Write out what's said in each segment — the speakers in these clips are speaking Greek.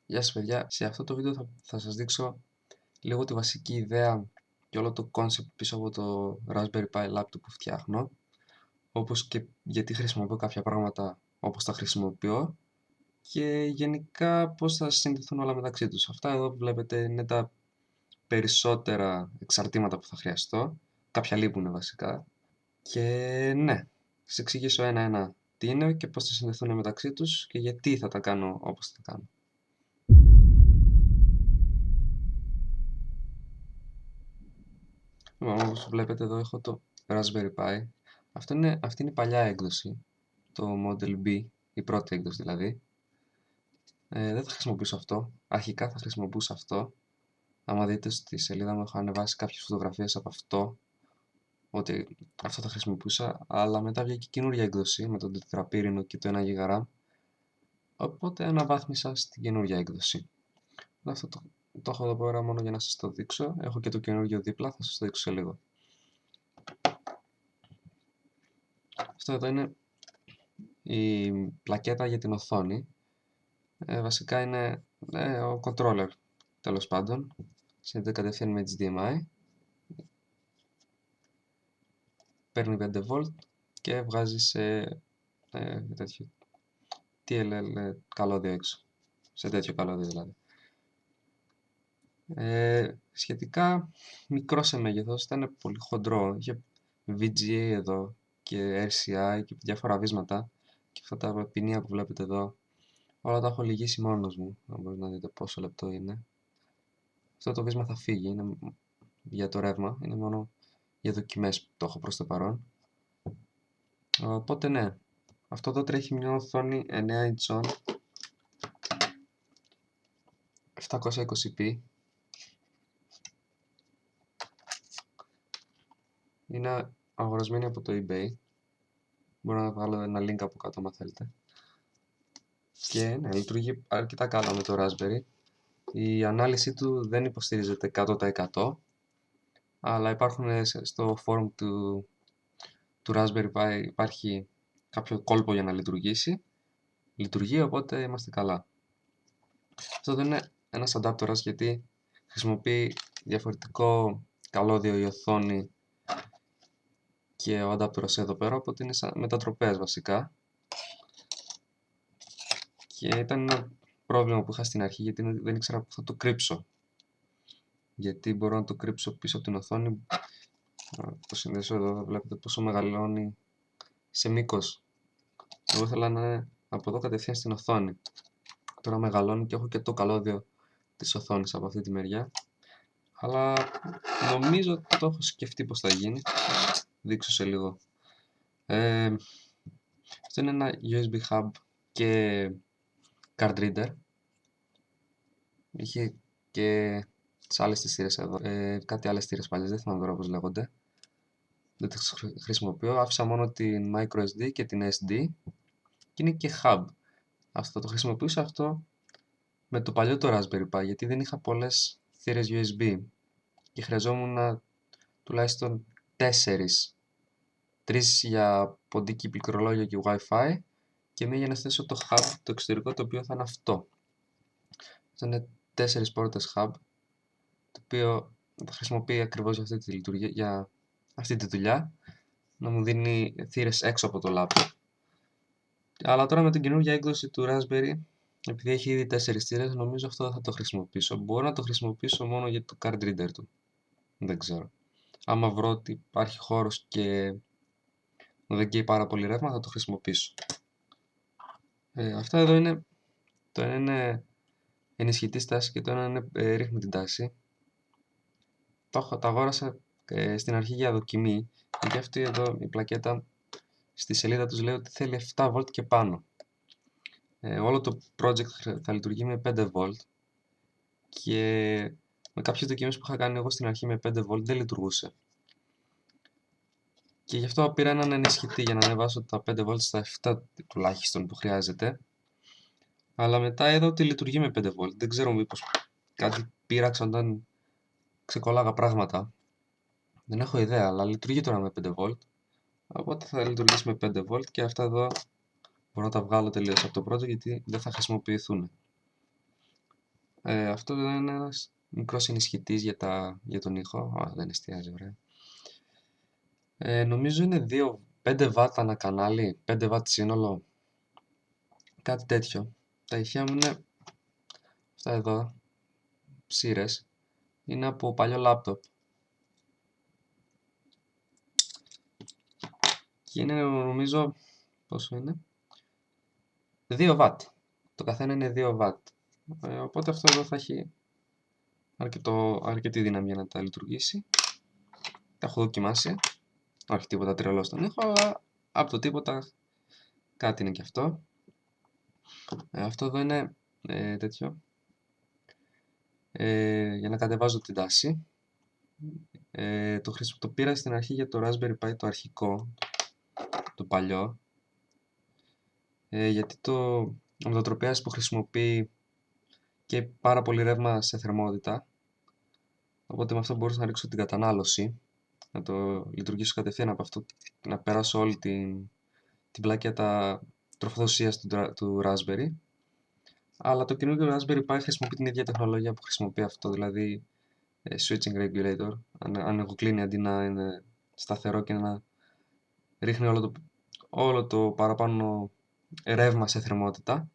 Γεια σας παιδιά, σε αυτό το βίντεο θα σας δείξω λίγο τη βασική ιδέα και όλο το concept πίσω από το Raspberry Pi laptop που φτιάχνω, όπως και γιατί χρησιμοποιώ κάποια πράγματα όπως τα χρησιμοποιώ και γενικά πώς θα συνδεθούν όλα μεταξύ τους. Αυτά εδώ που βλέπετε είναι τα περισσότερα εξαρτήματα που θα χρειαστώ, κάποια λείπουν βασικά και ναι, θα σας εξηγήσω ένα-ένα τι είναι και πώς θα συνδεθούν μεταξύ τους και γιατί θα τα κάνω όπως θα τα κάνω. Όπως βλέπετε εδώ έχω το Raspberry Pi. Αυτή είναι η παλιά έκδοση, το Model B, η πρώτη έκδοση δηλαδή. Δεν θα χρησιμοποιήσω αυτό. Αρχικά θα χρησιμοποιούσα αυτό. Άμα δείτε στη σελίδα μου έχω ανεβάσει κάποιες φωτογραφίες από αυτό, ότι αυτό θα χρησιμοποιούσα, αλλά μετά βγήκε καινούργια έκδοση με τον τετραπύρινο και το 1 GB RAM, οπότε αναβάθμισα στην καινούργια έκδοση. Αυτό το έχω εδώ πέρα μόνο για να σας το δείξω. Έχω και το καινούργιο δίπλα, θα σας το δείξω σε λίγο. Αυτό εδώ είναι η πλακέτα για την οθόνη. Βασικά είναι ο controller, τέλος πάντων. Συνδέεται κατευθείαν με HDMI. Παίρνει 5V και βγάζει σε τέτοιο TLL καλώδιο έξω. Σε τέτοιο καλώδιο δηλαδή. Σχετικά μικρό σε μέγεθος, ήταν πολύ χοντρό. Είχε VGA εδώ και RCI και διάφορα βίσματα. Και αυτά τα ποινία που βλέπετε εδώ, όλα τα έχω λυγίσει μόνος μου. Αν μπορείτε να δείτε πόσο λεπτό είναι. Αυτό το βίσμα θα φύγει, είναι για το ρεύμα, είναι μόνο για δοκιμές που το έχω προς το παρόν. Οπότε ναι, αυτό εδώ τρέχει μια οθόνη 9 inch 720p. Είναι αγορασμένη από το eBay. Μπορώ να βγάλω ένα link από κάτω αν θέλετε. Και ναι, λειτουργεί αρκετά καλά με το Raspberry. Η ανάλυση του δεν υποστηρίζεται 100%, αλλά υπάρχουν στο forum του Raspberry Pi υπάρχει κάποιο κόλπο για να λειτουργήσει. Λειτουργεί, οπότε είμαστε καλά. Αυτό δεν είναι ένας adapterας γιατί χρησιμοποιεί διαφορετικό καλώδιο η οθόνη και ο adapterας εδώ πέρα, οπότε είναι σαν μετατροπές βασικά. Και ήταν ένα πρόβλημα που είχα στην αρχή γιατί δεν ήξερα που θα το κρύψω. Γιατί μπορώ να το κρύψω πίσω από την οθόνη. Το συνδέσω εδώ, βλέπετε πόσο μεγαλώνει σε μήκος. Εγώ ήθελα να είναι από εδώ κατευθείαν στην οθόνη. Τώρα μεγαλώνει και έχω και το καλώδιο της οθόνης από αυτή τη μεριά. Αλλά νομίζω ότι το έχω σκεφτεί πως θα γίνει. Δείξω σε λίγο. Αυτό είναι ένα USB hub και card reader. Είχε και τις άλλες τις θύρες εδώ. Κάτι άλλες θύρες παλιές, δεν θυμάμαι τώρα πώς λέγονται. Δεν τις χρησιμοποιώ. Άφησα μόνο την microSD και την SD. Και είναι και hub. Αυτό το χρησιμοποιούσα αυτό με το παλιό το Raspberry Pi, γιατί δεν είχα πολλές θύρες USB. Και χρειαζόμουν τουλάχιστον 4. 3 για ποντίκι, πληκτρολόγιο και Wi-Fi και μία για να στήσω το hub, το εξωτερικό, το οποίο θα είναι αυτό. Αυτό είναι 4 πόρτες hub, το οποίο θα χρησιμοποιεί ακριβώς για αυτή τη λειτουργία, για αυτή τη δουλειά, να μου δίνει θύρες έξω από το laptop. Αλλά τώρα με την καινούργια έκδοση του Raspberry, επειδή έχει ήδη 4 θύρες, νομίζω αυτό θα το χρησιμοποιήσω. Μπορώ να το χρησιμοποιήσω μόνο για το card reader του. Δεν ξέρω. Άμα βρω ότι υπάρχει χώρος και δεν καίει πάρα πολύ ρεύμα, θα το χρησιμοποιήσω. Αυτά εδώ είναι, το ένα είναι ενισχυτή τάση και το ένα είναι ρίχνει την τάση. Το αγόρασα στην αρχή για δοκιμή, γιατί αυτή εδώ η πλακέτα στη σελίδα τους λέει ότι θέλει 7V και πάνω. Όλο το project θα λειτουργεί με 5V και με κάποιες δοκιμές που είχα κάνει εγώ στην αρχή με 5V δεν λειτουργούσε. Και γι' αυτό πήρα έναν ενισχυτή για να ανεβάσω τα 5V στα 7 τουλάχιστον που χρειάζεται. Αλλά μετά είδα ότι λειτουργεί με 5V. Δεν ξέρω μήπως κάτι πείραξα όταν ξεκολλάγα πράγματα. Δεν έχω ιδέα, αλλά λειτουργεί τώρα με 5V. Οπότε θα λειτουργήσει με 5V και αυτά εδώ μπορώ να τα βγάλω τελείως από το project γιατί δεν θα χρησιμοποιηθούν. Αυτό είναι ένας μικρός ενισχυτής για τον ήχο. Δεν εστιάζει, ωραία. Νομίζω είναι 5 W ανά κανάλι, 5 W σύνολο. Κάτι τέτοιο. Τα ηχεία μου είναι αυτά εδώ, ψήρες. Είναι από παλιό λάπτοπ. Και είναι, νομίζω, πόσο είναι? 2 W. Το καθένα είναι 2 W. Οπότε αυτό εδώ θα έχει αρκετή δύναμη για να τα λειτουργήσει. Τα έχω δοκιμάσει. Όχι τίποτα τρελό στον ήχο, αλλά από το τίποτα κάτι είναι και αυτό. Αυτό εδώ είναι τέτοιο. Για να κατεβάζω την τάση. Το πήρα στην αρχή για το Raspberry Pi το αρχικό, το παλιό. Γιατί ο μετατροπιάς που χρησιμοποιεί και πάρα πολύ ρεύμα σε θερμότητα. Οπότε με αυτό μπορούσα να ρίξω την κατανάλωση, να το λειτουργήσω κατευθείαν από αυτό, να περάσω όλη την πλακέτα τροφοδοσίας του Raspberry. Αλλά το καινούργιο Raspberry Pi χρησιμοποιεί την ίδια τεχνολογία που χρησιμοποιεί αυτό, δηλαδή switching regulator, ανοιγοκλίνει αντί να είναι σταθερό και να ρίχνει όλο το παραπάνω ρεύμα σε θερμότητα.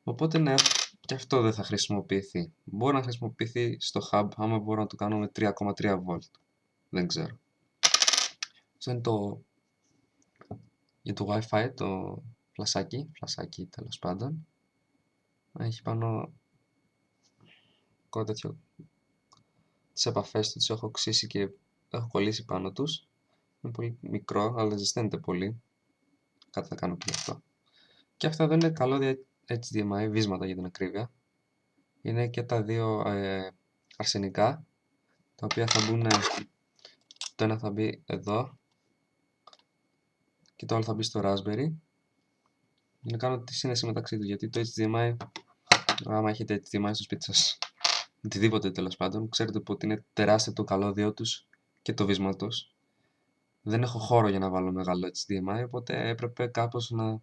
Οπότε ναι, και αυτό δεν θα χρησιμοποιηθεί. Μπορεί να χρησιμοποιηθεί στο hub, άμα μπορώ να το κάνω με 3,3 V. Δεν ξέρω. Αυτό είναι για το Wi-Fi, το φλασάκι τέλος πάντων. Έχει πάνω τέτοιο. Τις επαφές του τις έχω οξύσει και έχω κολλήσει πάνω τους. Είναι πολύ μικρό, αλλά ζεσταίνεται πολύ. Κάτι θα κάνω και γι' αυτό. Και αυτά εδώ είναι καλώδια HDMI, βίσματα για την ακρίβεια. Είναι και τα δύο αρσενικά, τα οποία θα μπουν, το ένα θα μπει εδώ και το άλλο θα μπει στο Raspberry. Για να κάνω τη σύνδεση μεταξύ του, γιατί το HDMI, άμα έχετε HDMI στο σπίτι σας, οτιδήποτε τέλος πάντων, ξέρετε ότι είναι τεράστιο το καλώδιο τους και το βίσματος. Δεν έχω χώρο για να βάλω μεγάλο HDMI, οπότε έπρεπε κάπως να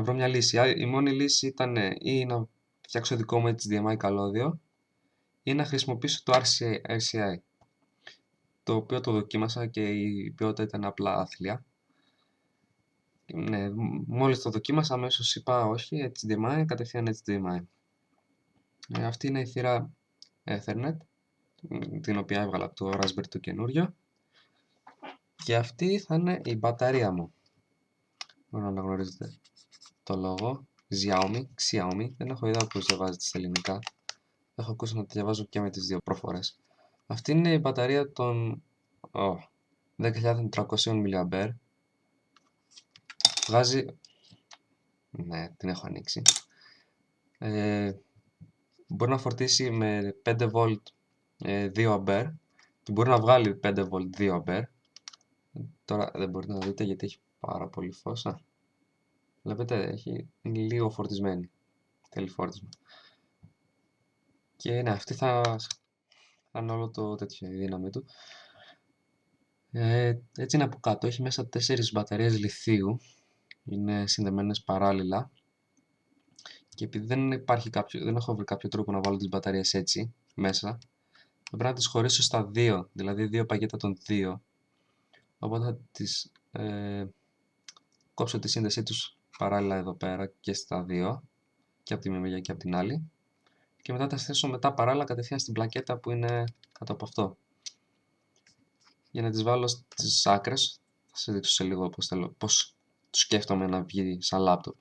βρω μια λύση. Η μόνη λύση ήταν ή να φτιάξω δικό μου HDMI καλώδιο ή να χρησιμοποιήσω το RCI, το οποίο το δοκίμασα και η ποιότητα ήταν απλά άθλια. Ναι, μόλις το δοκίμασα αμέσως είπα όχι, HDMI, κατευθείαν HDMI. Αυτή είναι η θύρα Ethernet, την οποία έβγαλα από το Raspberry το καινούριο. Και αυτή θα είναι η μπαταρία μου. Μπορώ να αναγνωρίζετε το λόγο. Xiaomi. Δεν έχω ιδέα πώς διαβάζεται στα ελληνικά. Έχω ακούσει να τη διαβάζω και με τις δύο προφορές. Αυτή είναι η μπαταρία των 10.300 mAh. Βγάζει... Ναι, την έχω ανοίξει. Μπορεί να φορτίσει με 5V 2A και μπορεί να βγάλει 5V 2A. Τώρα δεν μπορείτε να δείτε γιατί έχει πάρα πολύ φως. Βλέπετε, είναι λίγο φορτισμένη. Θέλει φόρτισμα. Και ναι, αυτή θα είναι όλο το τέτοιο, η δύναμη του. Έτσι είναι από κάτω. Έχει μέσα 4 μπαταρίες λιθίου. Είναι συνδεμένες παράλληλα. Και επειδή δεν έχω βρει κάποιο τρόπο να βάλω τις μπαταρίες έτσι μέσα, θα πρέπει να τις χωρίσω στα 2, δηλαδή 2 πακέτα των 2. Οπότε θα τις κόψω τη σύνδεσή τους παράλληλα εδώ πέρα και στα 2, και από τη μία μεριά και από την άλλη. Και μετά τα θέσω παράλληλα κατευθείαν στην πλακέτα που είναι κάτω από αυτό. Για να τις βάλω στις άκρες, θα σας δείξω σε λίγο πώς το σκέφτομαι να βγει σαν λάπτοπ.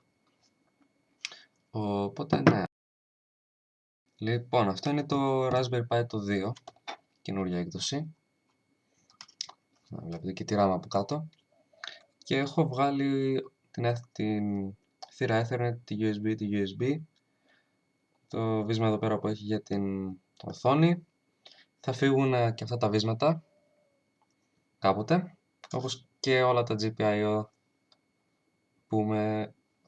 Οπότε ναι. Λοιπόν, αυτό είναι το Raspberry Pi το 2, καινούργια έκδοση. Βλέπετε και τη RAM από κάτω. Και έχω βγάλει την θύρα Ethernet, τη USB. Το βίσμα εδώ πέρα που έχει για την οθόνη. Θα φύγουν και αυτά τα βίσματα κάποτε, όπως και όλα τα GPIO που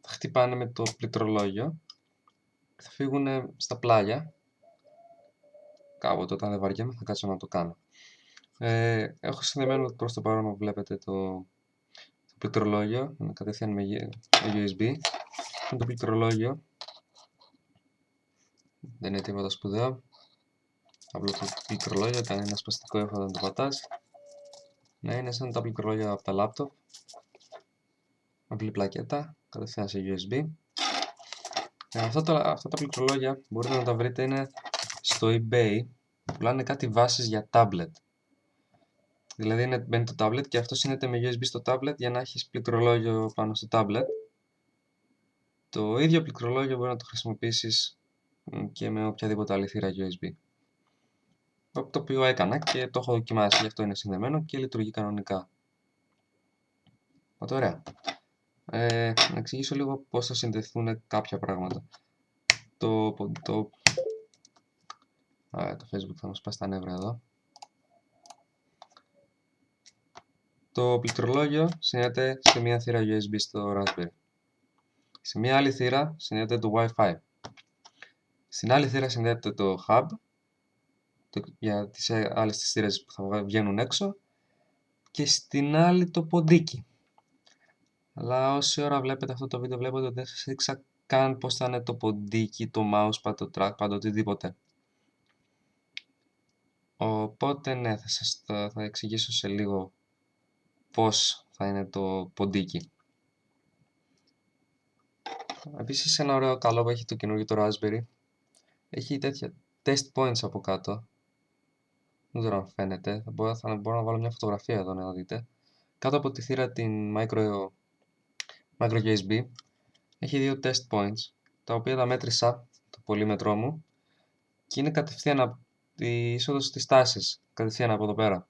χτυπάνε με το πληκτρολόγιο. Θα φύγουν στα πλάγια κάποτε, όταν δεν βαριέμαι θα κάτσω να το κάνω. Έχω συνδεμένο προς το παρόν που βλέπετε το πληκτρολόγιο, κατευθείαν με USB. Με το πληκτρολόγιο Δεν είναι τίποτα σπουδαίο. Απλό το πληκτρολόγιο, κανένα σπαστικό ήχο όταν το πατάς. Ναι, είναι σαν τα πληκτρολόγια από τα laptop. Απλή πλακέτα, κατευθείαν σε USB. Αυτά τα πληκτρολόγια μπορείτε να τα βρείτε, είναι στο eBay. Πουλάνε κάτι βάσεις για tablet. Δηλαδή μπαίνει το tablet και αυτό συνδέεται με USB στο tablet για να έχεις πληκτρολόγιο πάνω στο tablet. Το ίδιο πληκτρολόγιο μπορεί να το χρησιμοποιήσεις και με οποιαδήποτε άλλη θύρα USB. Το οποίο έκανα και το έχω δοκιμάσει, γι' αυτό είναι συνδεμένο και λειτουργεί κανονικά. Ωραία. Να εξηγήσω λίγο πώς θα συνδεθούν κάποια πράγματα. Το Facebook θα μας πάει στα νεύρα εδώ. Το πληκτρολόγιο συνδέεται σε μια θύρα USB στο Raspberry. Σε μια άλλη θύρα συνδέεται το Wi-Fi. Στην άλλη θύρα συνδέεται το hub για τις άλλες θύρες που θα βγαίνουν έξω και στην άλλη το ποντίκι. Αλλά όση ώρα βλέπετε αυτό το βίντεο βλέπετε ότι δεν σας έδειξα καν πώς θα είναι το ποντίκι, το mousepad, το trackpad, οτιδήποτε. Οπότε ναι, θα εξηγήσω σε λίγο πώς θα είναι το ποντίκι. Επίσης ένα ωραίο καλό που έχει το καινούργιο το Raspberry, έχει τέτοια test points από κάτω. Δεν ξέρω αν φαίνεται, μπορώ να βάλω μια φωτογραφία εδώ να δείτε. Κάτω από τη θύρα την micro USB έχει δύο test points, τα οποία τα μέτρησα το πολύμετρό μου και είναι κατευθείαν από τη είσοδος της τάσης, κατευθείαν από εδώ πέρα.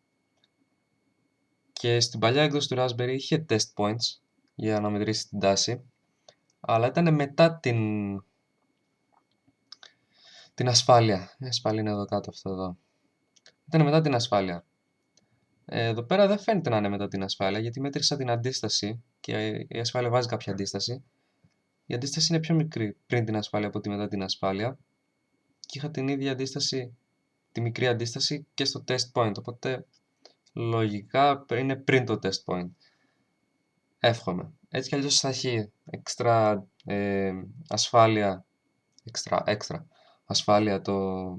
Και στην παλιά έκδοση του Raspberry είχε test points για να μετρήσει την τάση, αλλά ήταν μετά την ασφάλεια. Η ασφάλεια είναι εδώ κάτω, αυτό εδώ. Ήταν μετά την ασφάλεια. Εδώ πέρα δεν φαίνεται να είναι μετά την ασφάλεια, γιατί μέτρησα την αντίσταση και η ασφάλεια βάζει κάποια αντίσταση. Η αντίσταση είναι πιο μικρή πριν την ασφάλεια από ότι μετά την ασφάλεια και είχα την ίδια αντίσταση, τη μικρή αντίσταση και στο test point, οπότε λογικά είναι πριν το test point. Εύχομαι. Έτσι κι αλλιώς θα έχει έξτρα ασφάλεια, έξτρα ασφάλεια το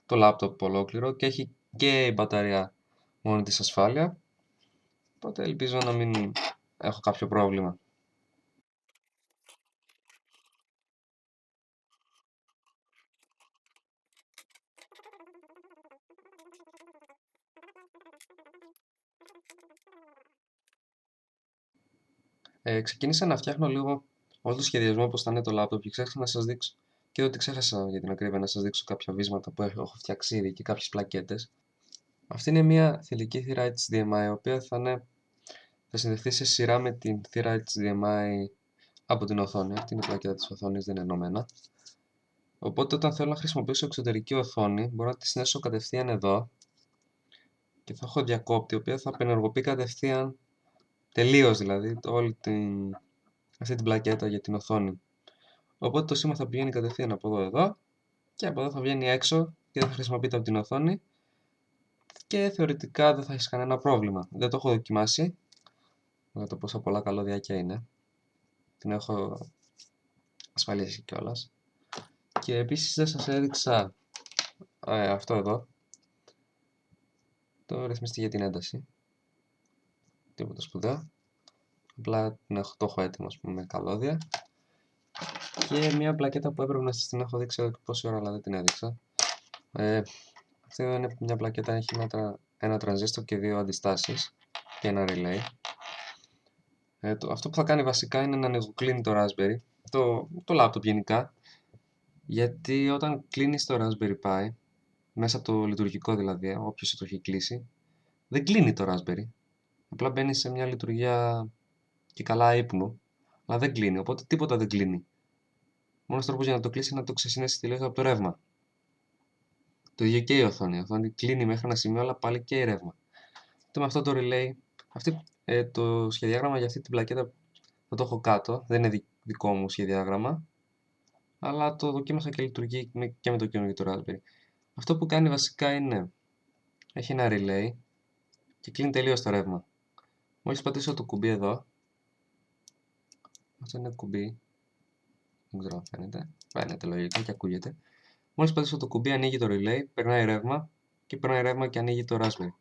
laptop ολόκληρο και έχει και η μπαταρία μόνη της ασφάλεια, οπότε ελπίζω να μην έχω κάποιο πρόβλημα. Ξεκίνησα να φτιάχνω λίγο όλο το σχεδιασμό πώς θα είναι το laptop και ξέχασα να σας δείξω, και ότι ξέχασα για την ακρίβεια να σας δείξω κάποια βίσματα που έχω φτιάξει ήδη και κάποιες πλακέτες. Αυτή είναι μια θηλυκή θύρα HDMI, η οποία θα συνδεθεί σε σειρά με την θύρα HDMI από την οθόνη. Αυτή είναι η πλακέτα της οθόνης, δεν είναι ενωμένα. Οπότε όταν θέλω να χρησιμοποιήσω εξωτερική οθόνη, μπορώ να τη συνδέσω κατευθείαν εδώ και θα έχω διακόπτη, η οποία θα απενεργοποιεί κατευθείαν, τελείως δηλαδή, αυτή την πλακέτα για την οθόνη. Οπότε το σήμα θα πηγαίνει κατευθείαν από εδώ και από εδώ θα βγαίνει έξω και δεν θα χρησιμοποιείται από την οθόνη και θεωρητικά δεν θα έχει κανένα πρόβλημα. Δεν το έχω δοκιμάσει για το πόσα πολλά καλώδιάκια είναι. Την έχω ασφαλίσει κιόλας. Και επίσης δεν σας έδειξα αυτό εδώ, το ρυθμιστή για την ένταση. Τίποτα σπουδαίο. Απλά το έχω έτοιμο, ας πούμε, με καλώδια. Και μια πλακέτα που έπρεπε να σας την έχω δείξει εδώ και πόση ώρα, αλλά δεν την έδειξα. Αυτή εδώ είναι μια πλακέτα, έχει ένα τρανζίστορ και δύο αντιστάσεις και ένα relay. Αυτό που θα κάνει βασικά είναι να ανοιγοκλίνει το Raspberry, το laptop γενικά, γιατί όταν κλείνεις το Raspberry Pi, μέσα από το λειτουργικό δηλαδή, όποιος το έχει κλείσει, δεν κλείνει το Raspberry. Απλά μπαίνει σε μια λειτουργία και καλά ύπνου, αλλά δεν κλείνει, οπότε τίποτα δεν κλείνει. Μόνος τρόπος για να το κλείσει είναι να το ξεσυνέσει τελείως από το ρεύμα. Το ίδιο και η οθόνη. Η οθόνη κλείνει μέχρι ένα σημείο, αλλά πάλι και η ρεύμα. Με αυτό το relay, το σχεδιάγραμμα για αυτή την πλακέτα θα το έχω κάτω. Δεν είναι δικό μου σχεδιάγραμμα, αλλά το δοκίμασα και λειτουργεί και με το καινούργιο του Raspberry. Αυτό που κάνει βασικά είναι, έχει ένα relay και κλείνει τελείως το ρεύμα. Μόλις πατήσω το κουμπί εδώ, αυτό είναι κουμπί, δεν ξέρω αν φαίνεται, φαίνεται λογικά και ακούγεται. Μόλις πατήσω το κουμπί ανοίγει το relay, περνάει ρεύμα και περνάει ρεύμα και ανοίγει το Raspberry.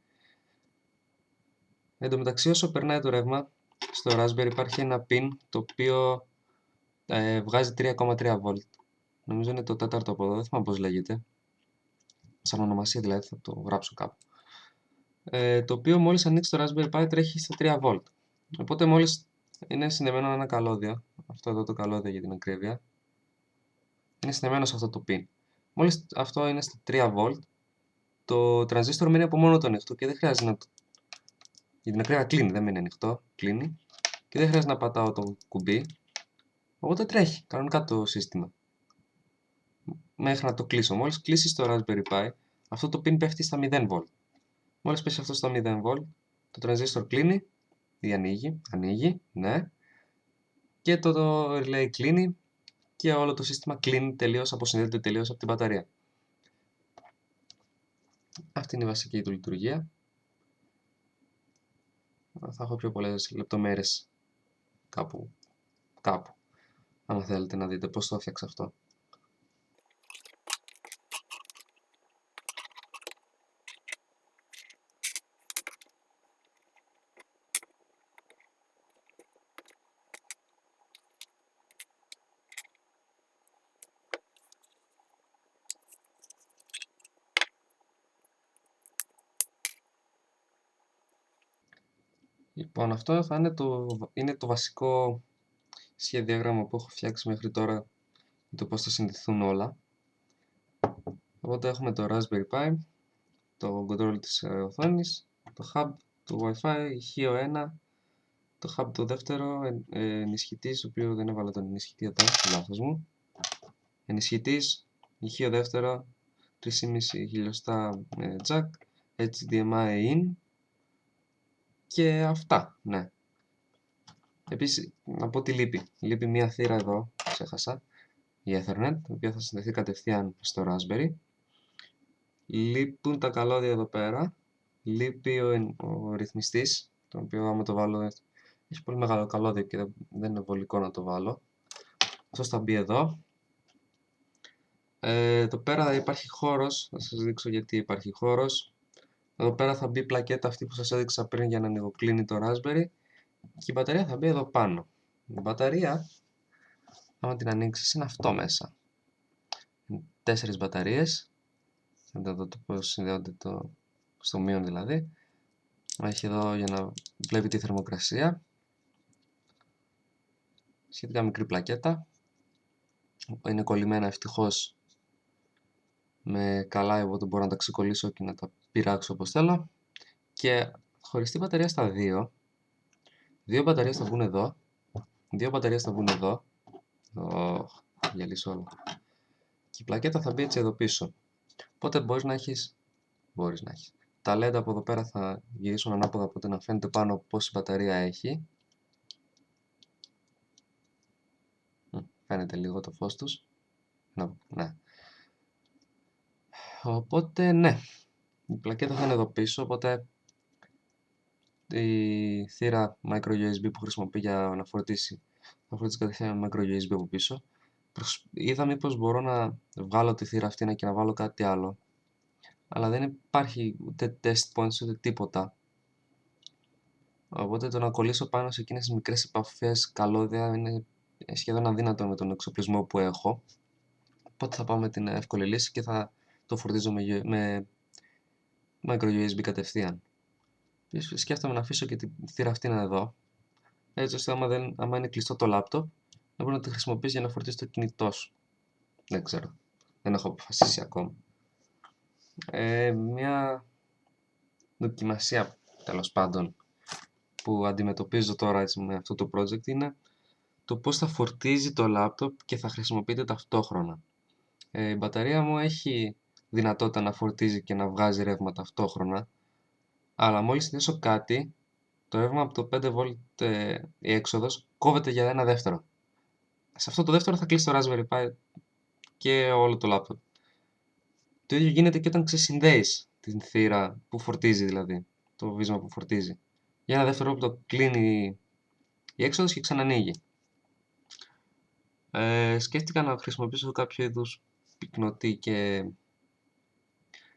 Εν τω μεταξύ, όσο περνάει το ρεύμα, στο Raspberry υπάρχει ένα pin το οποίο βγάζει 3,3V. Νομίζω είναι το τέταρτο από εδώ, δεν θυμάμαι πώς λέγεται. Σαν ονομασία δηλαδή, θα το γράψω κάπου. Το οποίο μόλις ανοίξει το Raspberry Pi τρέχει στα 3V. Οπότε μόλις είναι συνδεμένο ένα καλώδιο, αυτό εδώ το καλώδιο για την ακρίβεια, είναι συνδεμένο σε αυτό το pin. Μόλις αυτό είναι στα 3V, το τρανζίστορ μείνει από μόνο το ανοιχτό και δεν χρειάζεται να το... Για την ακρίβεια κλείνει, δεν μείνει ανοιχτό, κλείνει και δεν χρειάζεται να πατάω το κουμπί. Οπότε τρέχει κανονικά το σύστημα. Μέχρι να το κλείσω. Μόλις κλείσει το Raspberry Pi, αυτό το pin πέφτει στα 0V. Μόλις πέσει αυτό στα 0V, το τρανζίστορ κλείνει ή ανοίγει, ναι. Και το relay κλείνει και όλο το σύστημα κλείνει τελείως, αποσυνδέεται τελείως από την μπαταρία. Αυτή είναι η βασική του λειτουργία. Θα έχω πιο πολλές λεπτομέρειες κάπου, άμα θέλετε να δείτε πώς το έφτιαξα αυτό. Λοιπόν, αυτό θα είναι το βασικό σχεδιάγραμμα που έχω φτιάξει μέχρι τώρα για το πώς θα συνδεθούν όλα. Οπότε έχουμε το Raspberry Pi, το control της οθόνης, το hub του Wi-Fi, ηχείο 1, το hub το δεύτερο, ενισχυτής, το οποίο δεν έβαλα τον ενισχυτή εδώ, λάθος μου. Ενισχυτής, ηχείο δεύτερο, 3,5 χιλιοστά jack, HDMI in και αυτά, ναι. Επίσης, να πω τι λείπει. Λείπει μία θύρα εδώ, ξέχασα, η Ethernet, η οποία θα συνδεθεί κατευθείαν στο Raspberry. Λείπουν τα καλώδια εδώ πέρα. Λείπει ο ρυθμιστής, τον οποίο άμα το βάλω έχει πολύ μεγάλο καλώδιο και δεν είναι βολικό να το βάλω. Αυτός θα μπει εδώ. Εδώ πέρα υπάρχει χώρος, θα σας δείξω γιατί υπάρχει χώρος. Εδώ πέρα θα μπει η πλακέτα αυτή που σας έδειξα πριν για να ανοιγοκλίνει το Raspberry και η μπαταρία θα μπει εδώ πάνω. Η μπαταρία, άμα την ανοίξεις, είναι αυτό μέσα. 4 μπαταρίες. Θα δω το πώς συνδέονται στο μείον δηλαδή. Έχει εδώ για να βλέπει τη θερμοκρασία. Σχετικά μικρή πλακέτα. Είναι κολλημένα ευτυχώς με καλά, οπότε μπορώ να τα ξεκολλήσω και να τα πειράξω όπως θέλω. Και χωριστή μπαταρία στα δύο. Δύο μπαταρίες θα βγουν εδώ. Δύο μπαταρίες θα βγουν εδώ. Γυαλίσω όλα. Και η πλακέτα θα μπει έτσι εδώ πίσω. Οπότε μπορείς να έχεις. Τα LED από εδώ πέρα θα γυρίσουν ανάποδα, οπότε να φαίνεται πάνω πόση μπαταρία έχει. Φαίνεται λίγο το φως τους. Ναι. Οπότε ναι, η πλακέτα θα είναι εδώ πίσω, οπότε η θύρα microUSB που χρησιμοποιεί για να φορτίσει θα φορτίσει κατευθείαν microUSB από πίσω. Είδα μήπως μπορώ να βγάλω τη θύρα αυτή και να βάλω κάτι άλλο, αλλά δεν υπάρχει ούτε test points ούτε τίποτα. Οπότε το να κολλήσω πάνω σε εκείνες τις μικρές επαφές καλώδια είναι σχεδόν αδύνατο με τον εξοπλισμό που έχω. Οπότε θα πάω με την εύκολη λύση και θα το φορτίζω με microUSB κατευθείαν. Σκέφτομαι να αφήσω και τη θύρα αυτή να εδώ, έτσι ώστε άμα είναι κλειστό το λάπτοπ να μπορεί να τη χρησιμοποιήσει για να φορτίσει το κινητό σου. Δεν ξέρω. Δεν έχω αποφασίσει ακόμα. Μια δοκιμασία τέλος πάντων που αντιμετωπίζω τώρα έτσι, με αυτό το project είναι το πώς θα φορτίζει το λάπτοπ και θα χρησιμοποιείται ταυτόχρονα. Η μπαταρία μου έχει δυνατότητα να φορτίζει και να βγάζει ρεύμα ταυτόχρονα, αλλά μόλις συνδέσω κάτι, το ρεύμα από το 5V η έξοδος κόβεται για ένα δεύτερο. Σε αυτό το δεύτερο θα κλείσει το Raspberry Pi και όλο το laptop. Το ίδιο γίνεται και όταν ξεσυνδέεις την θύρα που φορτίζει, δηλαδή το βίσμα που φορτίζει. Για ένα δεύτερο που το κλείνει η έξοδος και ξανανοίγει. Σκέφτηκα να χρησιμοποιήσω κάποιο είδους πυκνωτή και...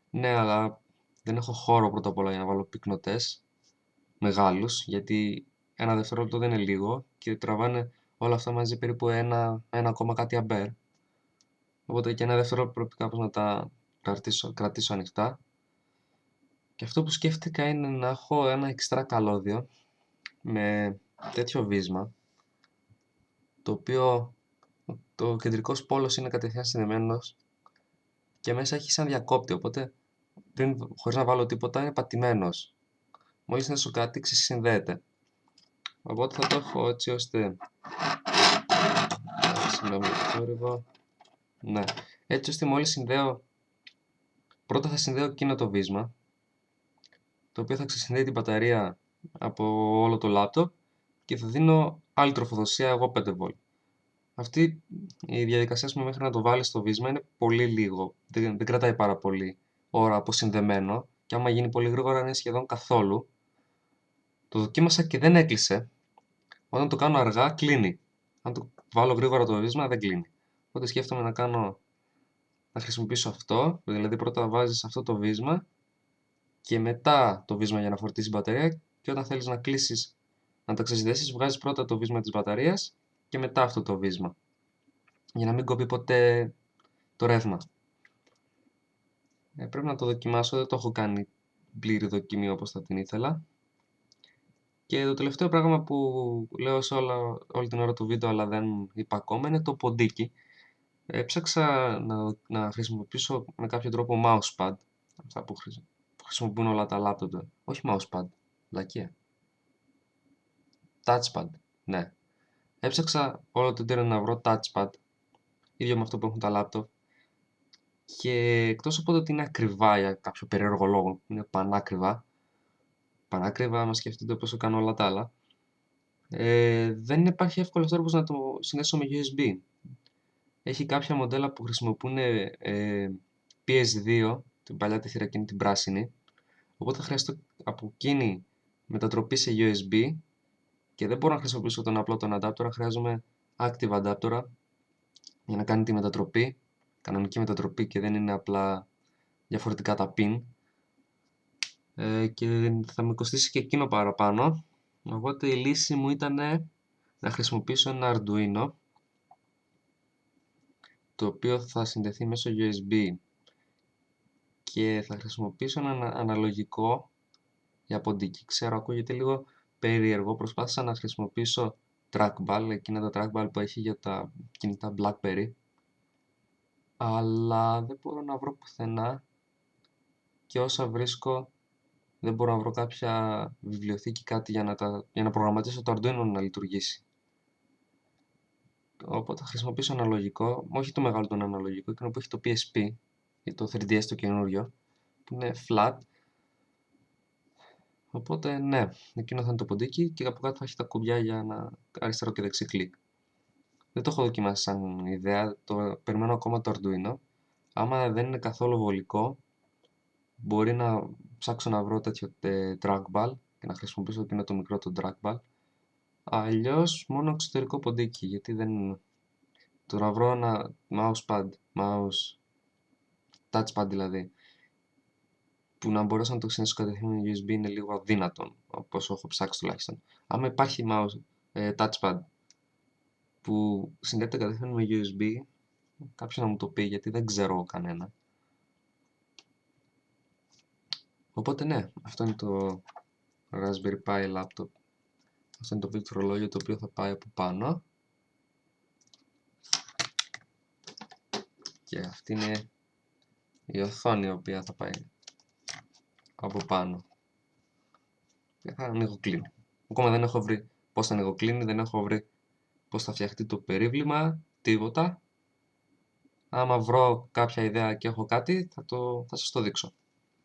Ναι, αλλά δεν έχω χώρο πρώτα απ' όλα για να βάλω πυκνωτές μεγάλους, γιατί ένα δευτερόλεπτο δεν είναι λίγο και τραβάνε όλα αυτά μαζί περίπου ένα ακόμα κάτι αμπέρ. Οπότε και ένα δευτερόλεπτο πρέπει κάπως να τα κρατήσω ανοιχτά. Και αυτό που σκέφτηκα είναι να έχω ένα εξτρά καλώδιο με τέτοιο βίσμα, το οποίο το κεντρικός πόλος είναι κατευθείαν συνδεμένος και μέσα έχει σαν διακόπτη, οπότε χωρίς να βάλω τίποτα είναι πατημένος. Μόλις θέσω κάτι ξεσυνδέεται. Οπότε θα το έχω έτσι ώστε... Συγγνώμη για το θόρυβο. Ναι. Έτσι ώστε μόλις συνδέω... Πρώτα θα συνδέω εκείνο το βίσμα, το οποίο θα ξεσυνδέει την μπαταρία από όλο το λάπτοπ και θα δίνω άλλη τροφοδοσία εγώ 5V. Αυτή η διαδικασία μου μέχρι να το βάλει στο βίσμα είναι πολύ λίγο. Δεν κρατάει πάρα πολύ ώρα αποσυνδεμένο και άμα γίνει πολύ γρήγορα είναι σχεδόν καθόλου. Το δοκίμασα και δεν έκλεισε. Όταν το κάνω αργά κλείνει. Αν το βάλω γρήγορα το βίσμα δεν κλείνει. Οπότε σκέφτομαι να χρησιμοποιήσω αυτό. Δηλαδή πρώτα βάζεις αυτό το βίσμα και μετά το βίσμα για να φορτίσει μπαταρία και όταν θέλεις να κλείσεις, να τα ξεσυνδέσεις, βγάζεις πρώτα το βίσμα της μπαταρίας και μετά αυτό το βίσμα. Για να μην κοπεί ποτέ το ρεύμα. Πρέπει να το δοκιμάσω, δεν το έχω κάνει πλήρη δοκιμή όπως θα την ήθελα. Και το τελευταίο πράγμα που λέω σε όλη την ώρα του βίντεο αλλά δεν είπα ακόμα είναι το ποντίκι. Έψαξα να χρησιμοποιήσω με κάποιο τρόπο mousepad, αυτά που χρησιμοποιούν όλα τα laptop. Όχι mousepad, βλακεία. Touchpad, ναι. Έψαξα όλο το internet να βρω touchpad, ίδιο με αυτό που έχουν τα laptop. Και εκτός από το ότι είναι ακριβά για κάποιο περίεργο λόγο, είναι πανάκριβα, άμα σκεφτείτε πόσο κάνω όλα τα άλλα, δεν υπάρχει εύκολος τρόπος να το συνδέσω με USB. Έχει κάποια μοντέλα που χρησιμοποιούν PS2, την παλιά τη θύρα την πράσινη, οπότε θα χρειαστώ από εκείνη μετατροπή σε USB και δεν μπορώ να χρησιμοποιήσω τον απλό τον adapter, χρειάζομαι active adapter για να κάνει τη μετατροπή, κανονική μετατροπή και δεν είναι απλά διαφορετικά τα pin. Και θα με κοστίσει και εκείνο παραπάνω, οπότε η λύση μου ήταν να χρησιμοποιήσω ένα Arduino, το οποίο θα συνδεθεί μέσω USB και θα χρησιμοποιήσω ένα αναλογικό για ποντίκι. Ξέρω, ακούγεται λίγο περίεργο, προσπάθησα να χρησιμοποιήσω trackball, εκείνα τα trackball που έχει για τα κινητά BlackBerry, αλλά δεν μπορώ να βρω πουθενά και όσα βρίσκω δεν μπορώ να βρω κάποια βιβλιοθήκη, κάτι για να προγραμματίσω το Arduino να λειτουργήσει. Οπότε θα χρησιμοποιήσω αναλογικό, όχι το μεγάλο τον αναλογικό, εκείνο που έχει το PSP ή το 3DS το καινούριο, που είναι flat. Οπότε ναι, εκείνο θα είναι το ποντίκι και από κάτω θα έχει τα κουμπιά για αριστερό και δεξί κλικ. Δεν το έχω δοκιμάσει σαν ιδέα, περιμένω ακόμα το Arduino. Άμα δεν είναι καθόλου βολικό, μπορεί να ψάξω να βρω τέτοιο trackball και να χρησιμοποιήσω εκείνο το μικρό το trackball. Αλλιώς μόνο εξωτερικό ποντίκι, γιατί δεν... Το να βρω ένα touchpad δηλαδή, που να μπορέσω να το συνδέσω κατευθείαν με USB είναι λίγο αδύνατον, όπως έχω ψάξει τουλάχιστον. Άμα υπάρχει touchpad που συνδέεται κατευθείαν με USB, κάποιος να μου το πει, γιατί δεν ξέρω κανένα. Οπότε ναι, αυτό είναι το Raspberry Pi laptop. Αυτό είναι το πληκτρολόγιο το οποίο θα πάει από πάνω. Και αυτή είναι η οθόνη η οποία θα πάει από πάνω. Και θα ανοιγοκλίνει. Ακόμα δεν έχω βρει πώς θα ανοιγοκλίνει, δεν έχω βρει πώς θα φτιαχτεί το περίβλημα, τίποτα. Άμα βρω κάποια ιδέα και έχω κάτι, θα σας το δείξω.